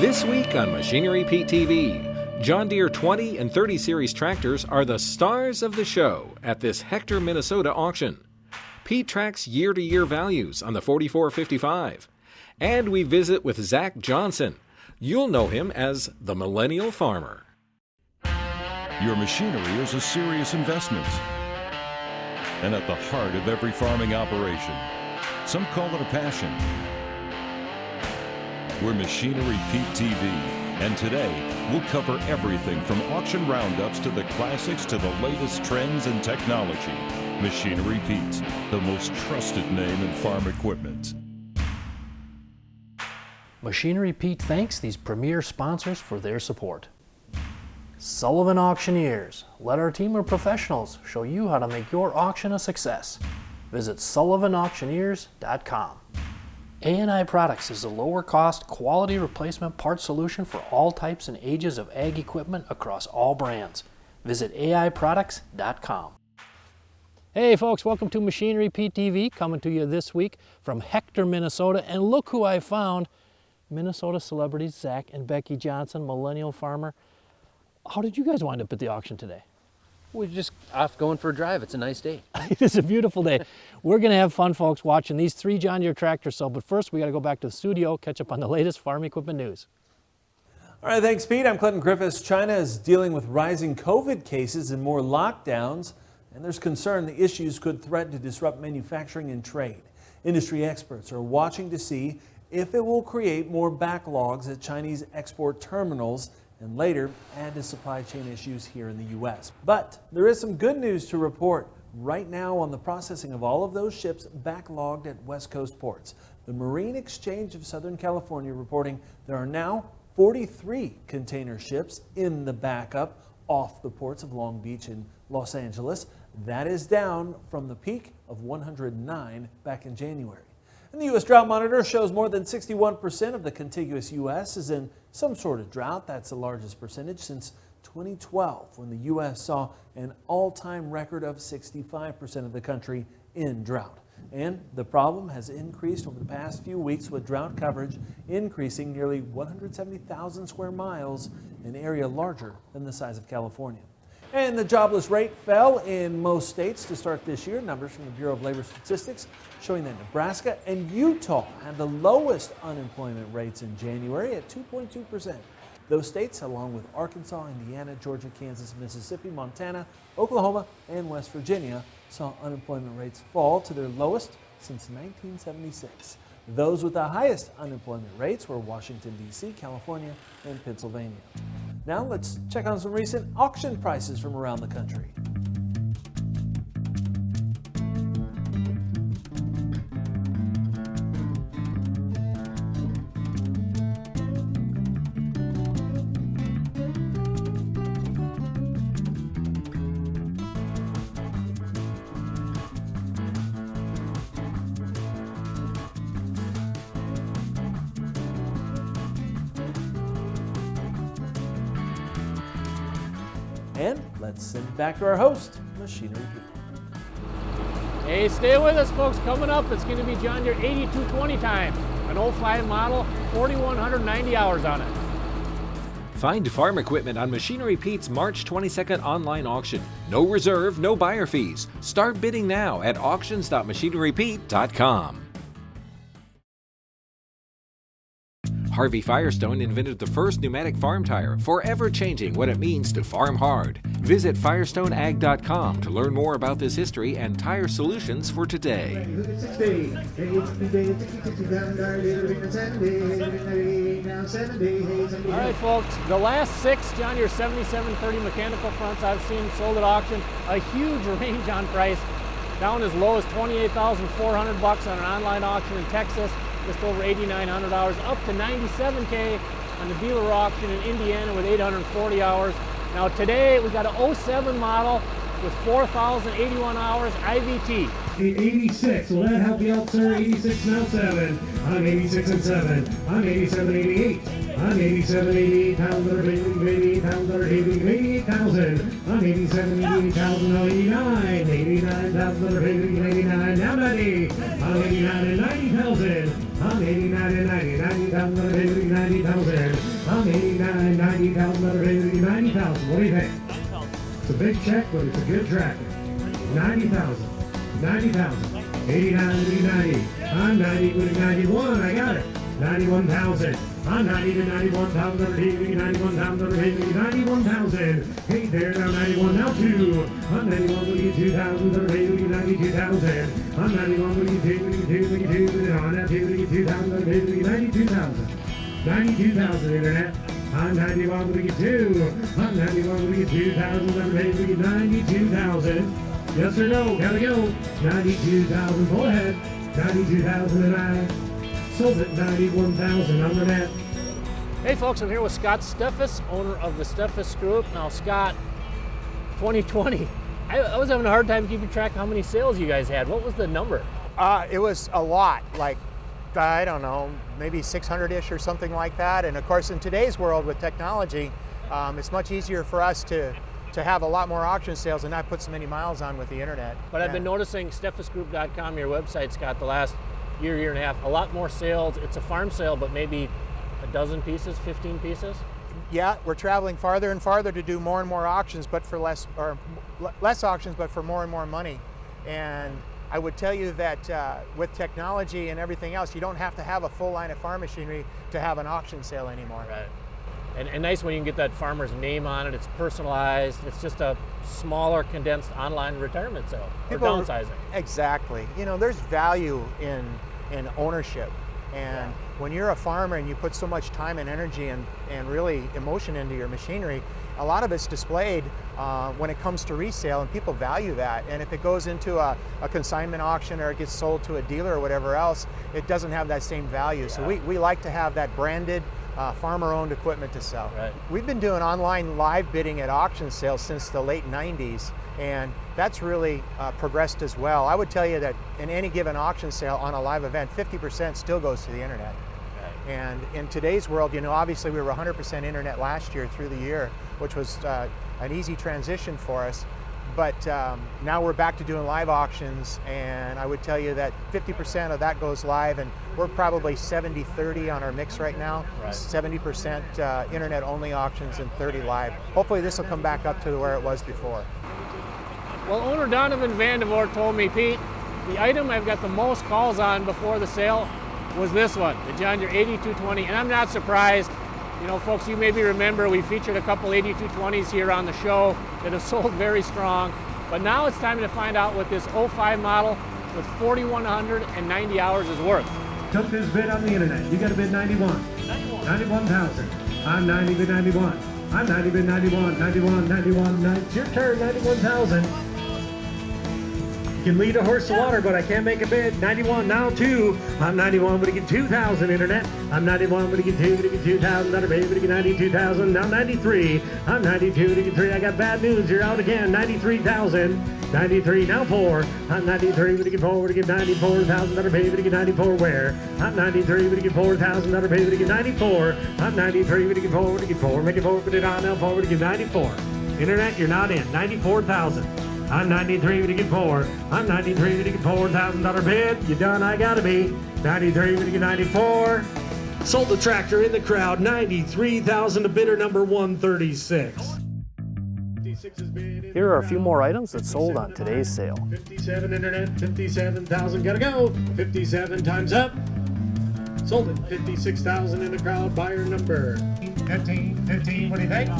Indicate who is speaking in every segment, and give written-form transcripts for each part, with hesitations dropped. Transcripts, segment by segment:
Speaker 1: This week on Machinery Pete TV, John Deere 20 and 30 Series tractors are the stars of the show at this Hector, Minnesota auction. Pete tracks year-to-year values on the 4455. And we visit with Zach Johnson. You'll know him as the Millennial Farmer.
Speaker 2: Your machinery is a serious investment and at the heart of every farming operation. Some call it a passion. We're Machinery Pete TV, and today we'll cover everything from auction roundups to the classics to the latest trends and technology. Machinery Pete, the most trusted name in farm equipment.
Speaker 3: Machinery Pete thanks these premier sponsors for their support. Sullivan Auctioneers. Let our team of professionals show you how to make your auction a success. Visit sullivanauctioneers.com. A&I Products is a lower-cost, quality replacement parts solution for all types and ages of ag equipment across all brands. Visit aiproducts.com. Hey folks, welcome to Machinery Pete TV, coming to you this week from Hector, Minnesota. And look who I found, Minnesota celebrities Zach and Becky Johnson, Millennial Farmer. How did you guys wind up at the auction today?
Speaker 4: We're just off going for a drive. It's a nice day.
Speaker 3: It is a beautiful day. We're going to have fun, folks, watching these three John Deere tractors. But first, we got to go back to the studio, catch up on the latest farm equipment news.
Speaker 5: All right, thanks, Pete. I'm Clinton Griffiths. China is dealing with rising COVID cases and more lockdowns, and there's concern the issues could threaten to disrupt manufacturing and trade. Industry experts are watching to see if it will create more backlogs at Chinese export terminals and later add to supply chain issues here in the U.S. But there is some good news to report right now on the processing of all of those ships backlogged at West Coast ports. The Marine Exchange of Southern California reporting there are now 43 container ships in the backup off the ports of Long Beach and Los Angeles. That is down from the peak of 109 back in January. And the U.S. Drought Monitor shows more than 61% of the contiguous U.S. is in some sort of drought. That's the largest percentage since 2012, when the U.S. saw an all-time record of 65% of the country in drought. And the problem has increased over the past few weeks, with drought coverage increasing nearly 170,000 square miles, an area larger than the size of California. And the jobless rate fell in most states to start this year. Numbers from the Bureau of Labor Statistics showing that Nebraska and Utah had the lowest unemployment rates in January at 2.2%. Those states, along with Arkansas, Indiana, Georgia, Kansas, Mississippi, Montana, Oklahoma, and West Virginia, saw unemployment rates fall to their lowest since 1976. Those with the highest unemployment rates were Washington, D.C., California, and Pennsylvania. Now let's check on some recent auction prices from around the country. And let's send it back to our host, Machinery Pete.
Speaker 3: Hey, stay with us, folks. Coming up, it's going to be John Deere 8220 time. An 05 model, 4,190 hours on it.
Speaker 1: Find farm equipment on Machinery Pete's March 22nd online auction. No reserve, no buyer fees. Start bidding now at auctions.machinerypete.com. Harvey Firestone invented the first pneumatic farm tire, forever changing what it means to farm hard. Visit firestoneag.com to learn more about this history and tire solutions for today.
Speaker 3: All right, folks, the last 6 John Deere 7730 mechanical fronts I've seen sold at auction, a huge range on price, down as low as $28,400 on an online auction in Texas, just over $8,900, up to $97K on the dealer auction in Indiana with 840 hours. Now today we got an 07 model with 4,081 hours IVT.
Speaker 6: 86, will that help you out, sir? 86 now 7. I'm 86 and 7. I'm 87, 88. I'm 87, 88 pounds that are hitting 88 pounds that are hitting 88,000. I'm 87, 88,000, now 89. 89,000 that are hitting 89, now 90. I'm 89 and 90,000. I'm 89 and 90,000 that are hitting 90,000. $90,000 $90,000. What do you think? It's a big check, but it's a good tractor. $90,000. $90,000. 89, 90. I'm 90 with a 91. I got it. 91,000. I'm 90 to 91,000. 91,000. 91,000. Hey there, now 91. Now 2. I'm 91 with you 2,000. 92,000. I'm 91 with you 2. On that 2,000. 92,000. 92,000 internet. I'm 91 with you 2. I'm 91 with you 2,000. 92,000. Yes or no? Gotta go. 92,000. Go ahead. 92,000 and I sold it. 91,000 on the net.
Speaker 3: Hey folks, I'm here with Scott Steffes, owner of the Steffes Group. Now Scott, 2020, I was having a hard time keeping track of how many sales you guys had. What was the number?
Speaker 7: It was a lot, like, I don't know, maybe 600-ish or something like that. And of course, in today's world with technology, it's much easier for us to have a lot more auction sales and not put so many miles on with the internet.
Speaker 3: But yeah. I've been noticing steffesgroup.com, your website, Scott, the last year and a half, a lot more sales. It's a farm sale, but maybe a dozen pieces, 15 pieces?
Speaker 7: Yeah, we're traveling farther and farther to do more and more auctions, but for less auctions, but for more and more money. And I would tell you that with technology and everything else, you don't have to have a full line of farm machinery to have an auction sale anymore.
Speaker 3: Right. And nice when you can get that farmer's name on it. It's personalized. It's just a smaller, condensed online retirement sale. People or downsizing.
Speaker 7: Exactly. You know, there's value in ownership. And when you're a farmer and you put so much time and energy and really emotion into your machinery, a lot of it's displayed when it comes to resale, and people value that. And if it goes into a consignment auction or it gets sold to a dealer or whatever else, it doesn't have that same value. Yeah. So we like to have that branded, farmer-owned equipment to sell. Right. We've been doing online live bidding at auction sales since the late 90s, and that's really progressed as well. I would tell you that in any given auction sale on a live event, 50% still goes to the internet. Right. And in today's world, you know, obviously we were 100% internet last year through the year, which was an easy transition for us. But now we're back to doing live auctions, and I would tell you that 50% of that goes live, and we're probably 70-30 on our mix right now. Right. 70% internet-only auctions and 30 live. Hopefully this will come back up to where it was before.
Speaker 3: Well, owner Donovan Vandevoort told me, Pete, the item I've got the most calls on before the sale was this one, the John Deere 8220, and I'm not surprised. You know, folks, you maybe remember we featured a couple 8220s here on the show that have sold very strong. But now it's time to find out what this 05 model with 4,190 hours is worth.
Speaker 6: Took this bid on the internet. You got to bid 91. 91,000. I'm 90 bid 91. I'm 90 bid 91. 91. It's your turn. 91,000. Can lead a horse to water, but I can't make a bid. 91, now 2. I'm 91, but I get 2,000 internet. I'm 91, but I get 2, but I get 2,000. Not a baby, but I get 92,000. Now 93. I'm 92, but I get 3. I got bad news. You're out again. 93,000. 93, now 4. I'm 93, but I get 4, but I get 94,000. Not a baby, but I get 94. Where? I'm 93, but I get 4,000. Not a baby, but I get 94. I'm 93, but I get 4, but I get 4. Make it 4, but it on now 4, but I get 94. Internet, you're not in. 94,000. I'm 93 to get 4. I'm 93 to get $4,000 bid. You done? I gotta be. 93 to get 94. Sold the tractor in the crowd. 93,000 to bidder number 136.
Speaker 3: Here are a few more items that sold on today's sale.
Speaker 6: 57 internet. 57,000. Gotta go. 57 times up. Sold it. 56,000 in the crowd. Buyer number 15. 15. What do you think?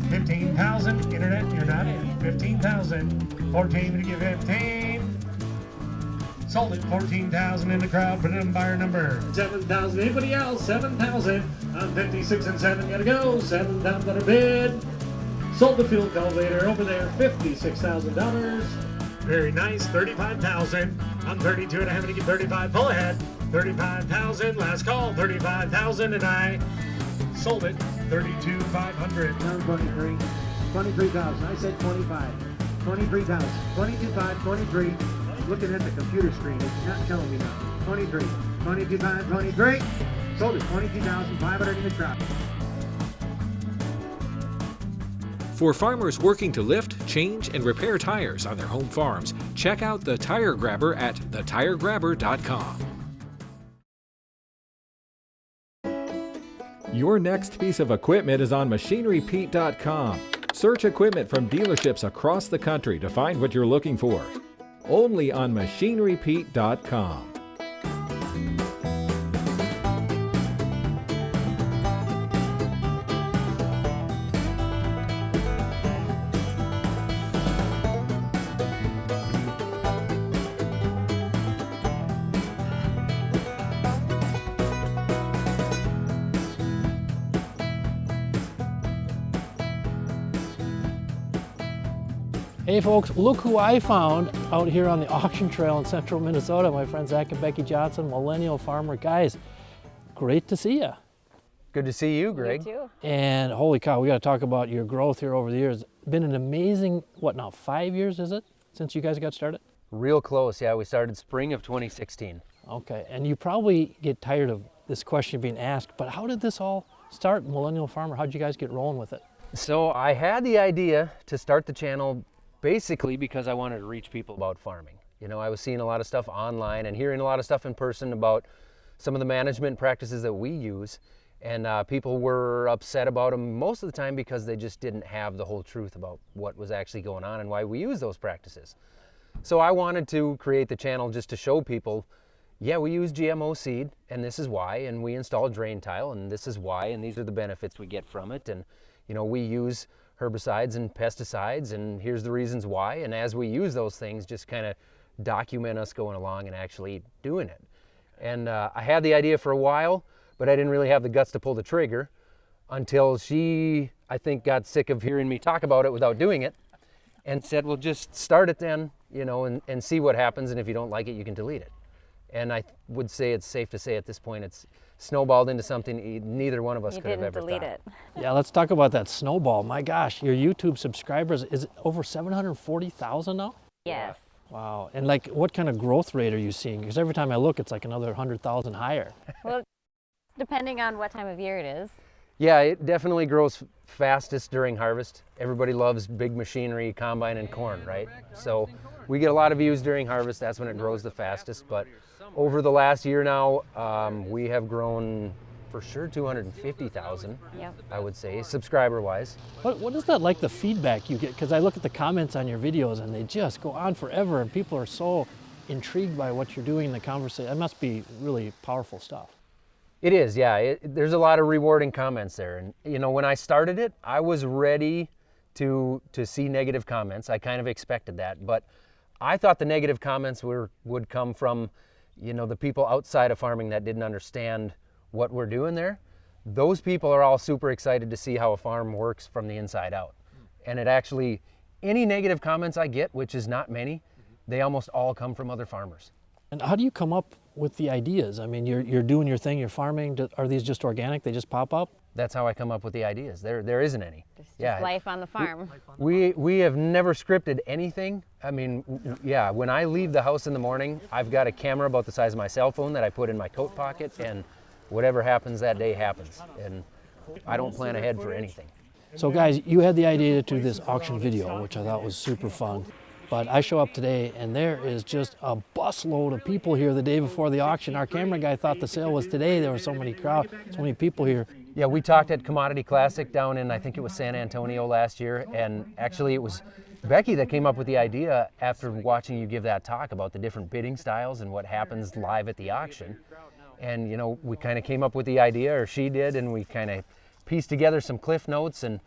Speaker 6: 15,000 internet, you're not in. 15,000. 14 to give 15. Sold it. 14,000 in the crowd. Put it in buyer number 7,000. Anybody else? 7,000. I'm 56 and 7. Gotta go. 7,000 bid. Sold the fuel cultivator over there. $56,000. Very nice. 35,000. I'm 32 and I haven't to get 35. Pull ahead. 35,000. Last call. 35,000 and I sold it. 32,500.
Speaker 8: Down 23. 23,000. I said 25. 23,000. 22,500. 23. Looking at the computer screen. It's not telling me nothing. 23. 22,500. 23. Sold it. 22,500 in the crowd.
Speaker 1: For farmers working to lift, change, and repair tires on their home farms, check out the Tire Grabber at thetiregrabber.com. Your next piece of equipment is on MachineryPete.com. Search equipment from dealerships across the country to find what you're looking for. Only on MachineryPete.com.
Speaker 3: Hey folks, look who I found out here on the auction trail in central Minnesota. My friends Zach and Becky Johnson, Millennial Farmer. Guys, great to see you.
Speaker 9: Good to see you, Greg.
Speaker 10: You too.
Speaker 3: And holy cow, we got to talk about your growth here over the years. Been an amazing, what now, 5 years is it, since you guys got started?
Speaker 9: Real close, yeah. We started spring of 2016.
Speaker 3: Okay, and you probably get tired of this question being asked, but how did this all start, Millennial Farmer? How'd you guys get rolling with it?
Speaker 9: So I had the idea to start the channel basically because I wanted to reach people about farming. You know, I was seeing a lot of stuff online and hearing a lot of stuff in person about some of the management practices that we use, and people were upset about them most of the time because they just didn't have the whole truth about what was actually going on and why we use those practices. So I wanted to create the channel just to show people, yeah, we use GMO seed and this is why, and we install drain tile and this is why, and these are the benefits we get from it, and you know, we use herbicides and pesticides and here's the reasons why, and as we use those things, just kind of document us going along and actually doing it. And I had the idea for a while, but I didn't really have the guts to pull the trigger until she, I think, got sick of hearing me talk about it without doing it and said, well, just start it then, you know, and see what happens, and if you don't like it, you can delete it. And I would say it's safe to say at this point it's snowballed into something neither one of us could have ever thought.
Speaker 10: You didn't delete it.
Speaker 3: Yeah, let's talk about that snowball. My gosh, your YouTube subscribers, is it over 740,000 now?
Speaker 10: Yes.
Speaker 3: Wow, and like what kind of growth rate are you seeing? Because every time I look, it's like another 100,000 higher.
Speaker 10: Well, depending on what time of year it is.
Speaker 9: Yeah, it definitely grows fastest during harvest. Everybody loves big machinery, combine, and corn, right? So we get a lot of views during harvest. That's when it grows the fastest. But over the last year now, we have grown for sure 250,000,
Speaker 10: Yep.
Speaker 9: I would say, subscriber-wise.
Speaker 3: What is that like, the feedback you get? Because I look at the comments on your videos and they just go on forever and people are so intrigued by what you're doing in the conversation. That must be really powerful stuff.
Speaker 9: It is, yeah. There's a lot of rewarding comments there. And, you know, when I started it, I was ready to see negative comments. I kind of expected that. But I thought the negative comments would come from, you know, the people outside of farming that didn't understand what we're doing there. Those people are all super excited to see how a farm works from the inside out. And it actually, any negative comments I get, which is not many, they almost all come from other farmers.
Speaker 3: And how do you come up with the ideas? I mean, you're doing your thing, you're farming. Are these just organic? They just pop up?
Speaker 9: That's how I come up with the ideas. There isn't any.
Speaker 10: Just life on the farm.
Speaker 9: We have never scripted anything. I mean, yeah, when I leave the house in the morning, I've got a camera about the size of my cell phone that I put in my coat pocket, and whatever happens that day happens. And I don't plan ahead for anything.
Speaker 3: So guys, you had the idea to do this auction video, which I thought was super fun. But I show up today and there is just a busload of people here the day before the auction. Our camera guy thought the sale was today. There were so many so many people here.
Speaker 9: Yeah, we talked at Commodity Classic down in, I think it was San Antonio last year, and actually it was Becky that came up with the idea after watching you give that talk about the different bidding styles and what happens live at the auction. And you know, we kind of came up with the idea, or she did, and we kind of pieced together some cliff notes and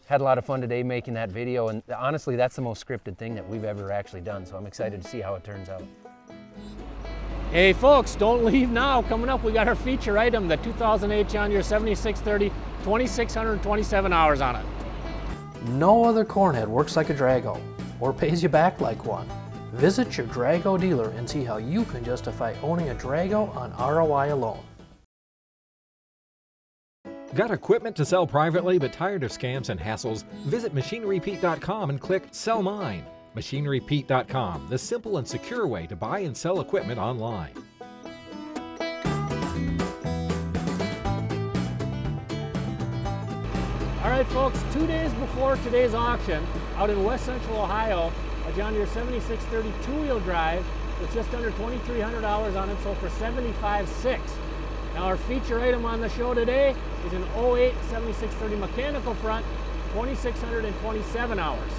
Speaker 9: had a lot of fun today making that video. And honestly, that's the most scripted thing that we've ever actually done, so I'm excited to see how it turns out.
Speaker 3: Hey folks, don't leave now. Coming up, we got our feature item, the 2008 John Deere 7630, 2,627 hours on it. No other cornhead works like a DRAGO or pays you back like one. Visit your DRAGO dealer and see how you can justify owning a DRAGO on ROI alone.
Speaker 1: Got equipment to sell privately but tired of scams and hassles? Visit MachineryPete.com and click Sell Mine. MachineryPete.com, the simple and secure way to buy and sell equipment online.
Speaker 3: All right folks, 2 days before today's auction, out in west central Ohio, a John Deere 7630 two-wheel drive with just under $2,300 on it, sold for $75,600. Now our feature item on the show today is an 08 7630 mechanical front, 2,627 hours.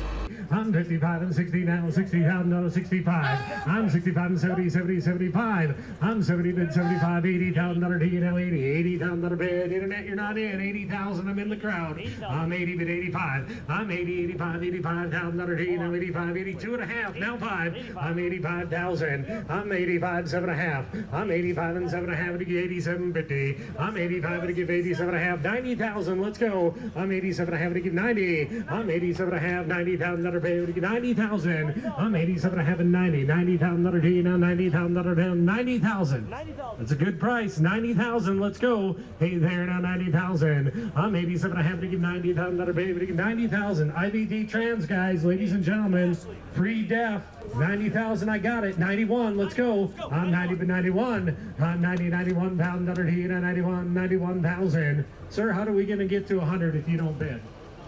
Speaker 6: I'm 55 and 60 now, 60 down, no, 65. I'm 65 and 70, 70, 75. I'm 70 and 75, 80 down, another D, now 80, 80 down, another bed. Internet, you're not in. 80,000, I'm in the crowd. I'm 80 but 85. I'm 80, 85, 85 down, another D, now 85, 82 and a half, now 5. I'm 85,000. I'm 85, 7 and a half. I'm 85 and 7 and a half to give 87.50. I'm 85 to give 87 and a half, 90,000. Let's go. I'm 87 and a half to give 90. I'm 87 and a half, 90,000. Pay to get 90,000. I'm 87 and a half and 90. 90,000 another D now, 90,000 another down, 90,000. That's a good price. 90,000. Let's go. Hey there now, 90,000. I'm 87 and a half to give 90,000 another baby to get 90,000. IVD trans guys, ladies and gentlemen, free deaf. 90,000. I got it. 91. Let's go. I'm 90 but 91. I'm 90, 91,000 another D now, 91, 91,000. Sir, how are we gonna get to 100 if you don't bid?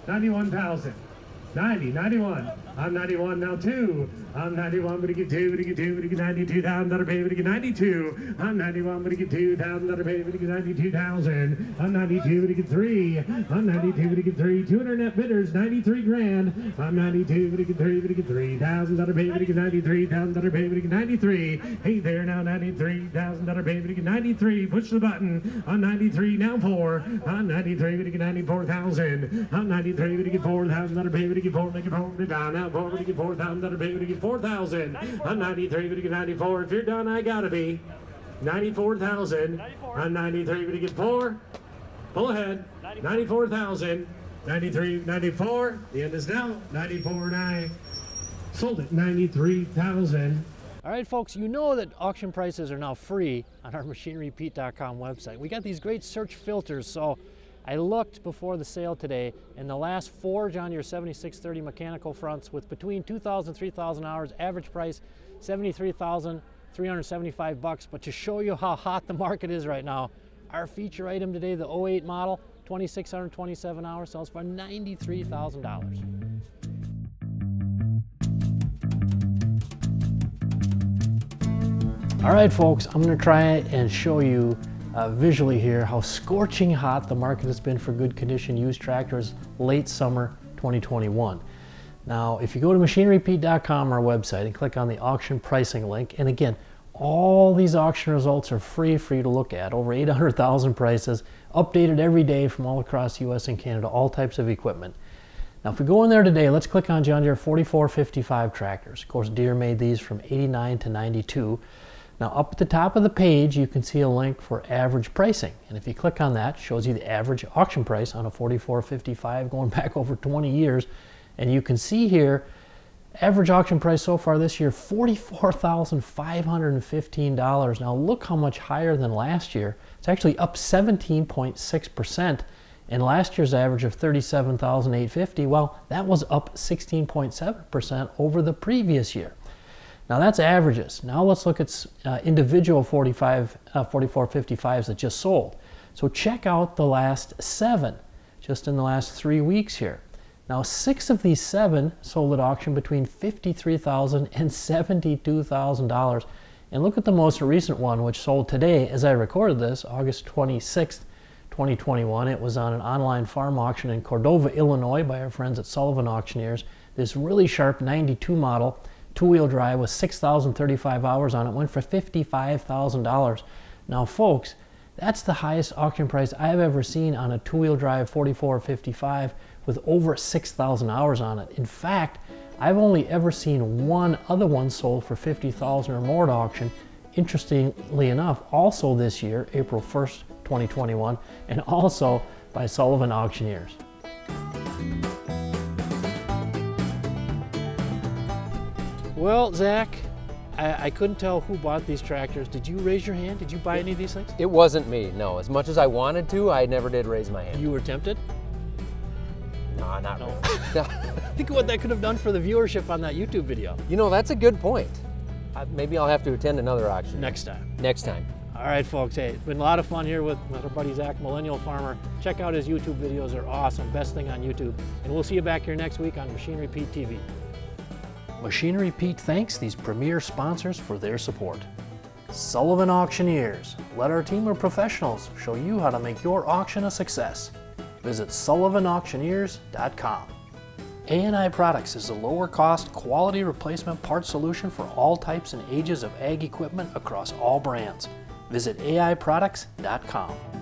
Speaker 6: 91,000. 90, 91. I'm 91 now, 2. I'm 91, but to get 2, but to get 2, but to get 92,000, another pay, but to get 92. I'm 91, but to get 2,000, another pay, but to get 92,000. I'm 92, but to get 3. I'm 92, but to get 3. 200 net bidders, 93 grand. I'm 92, but to get 3, but to get 3,000, another pay, but to get 93,000, another pay, but to get 93. Hey there now, 93,000, another pay, but to get 93. Push the button. I'm 93 now, 4. I'm 93, but to get 94,000. I'm 93, but to get 4,000, another pay, but to get 4, make it 4, down now, 4, but to get 4,000, another pay, but to get 4,000. I'm 93, but to get 94. If you're done, I gotta be. 94,000. I'm 93, but to get 4. Pull ahead. 94,000. 93, 94. The end is now. 94 and I sold it. 93,000.
Speaker 3: All right, folks, you know that auction prices are now free on our machinerypete.com website. We got these great search filters, so I looked before the sale today, and the last 4 John Deere 7630 mechanical fronts with between 2,000 and 3,000 hours, average price $73,375. But to show you how hot the market is right now, our feature item today, the 08 model, 2,627 hours, sells for $93,000. All right, folks, I'm going to try and show you visually here how scorching hot the market has been for good condition used tractors late summer 2021. Now, if you go to machinerypete.com, our website, and click on the auction pricing link, and again, all these auction results are free for you to look at. Over 800,000 prices, updated every day from all across the US and Canada, all types of equipment. Now, if we go in there today, let's click on John Deere 4455 tractors. Of course, Deere made these from 89 to 92. Now, up at the top of the page, you can see a link for average pricing. And if you click on that, it shows you the average auction price on a 4455 going back over 20 years. And you can see here, average auction price so far this year, $44,515. Now, look how much higher than last year. It's actually up 17.6%. And last year's average of $37,850, well, that was up 16.7% over the previous year. Now that's averages. Now let's look at individual 4455s that just sold. So check out the last 7, just in the last 3 weeks here. Now 6 of these 7 sold at auction between $53,000 and $72,000. And look at the most recent one, which sold today as I recorded this, August 26th, 2021. It was on an online farm auction in Cordova, Illinois by our friends at Sullivan Auctioneers. This really sharp 92 model, 2-wheel drive with 6,035 hours on it, went for $55,000. Now folks, that's the highest auction price I've ever seen on a 2-wheel drive 4455 with over 6,000 hours on it. In fact, I've only ever seen one other one sold for $50,000 or more at auction. Interestingly enough, also this year, April 1st, 2021, and also by Sullivan Auctioneers. Well, Zach, I couldn't tell who bought these tractors. Did you raise your hand? Did you buy any of these things?
Speaker 9: It wasn't me, no. As much as I wanted to, I never did raise my hand.
Speaker 3: You were tempted?
Speaker 9: No, not really.
Speaker 3: Think of what that could have done for the viewership on that YouTube video.
Speaker 9: You know, that's a good point. Maybe I'll have to attend another auction.
Speaker 3: Next time.
Speaker 9: Next time.
Speaker 3: All right, folks. Hey, it's been a lot of fun here with our buddy Zach, Millennial Farmer. Check out his YouTube videos. They're awesome. Best thing on YouTube. And we'll see you back here next week on Machinery Pete TV. Machinery Pete thanks these premier sponsors for their support. Sullivan Auctioneers. Let our team of professionals show you how to make your auction a success. Visit sullivanauctioneers.com. A&I Products is a lower cost, quality replacement part solution for all types and ages of ag equipment across all brands. Visit aiproducts.com.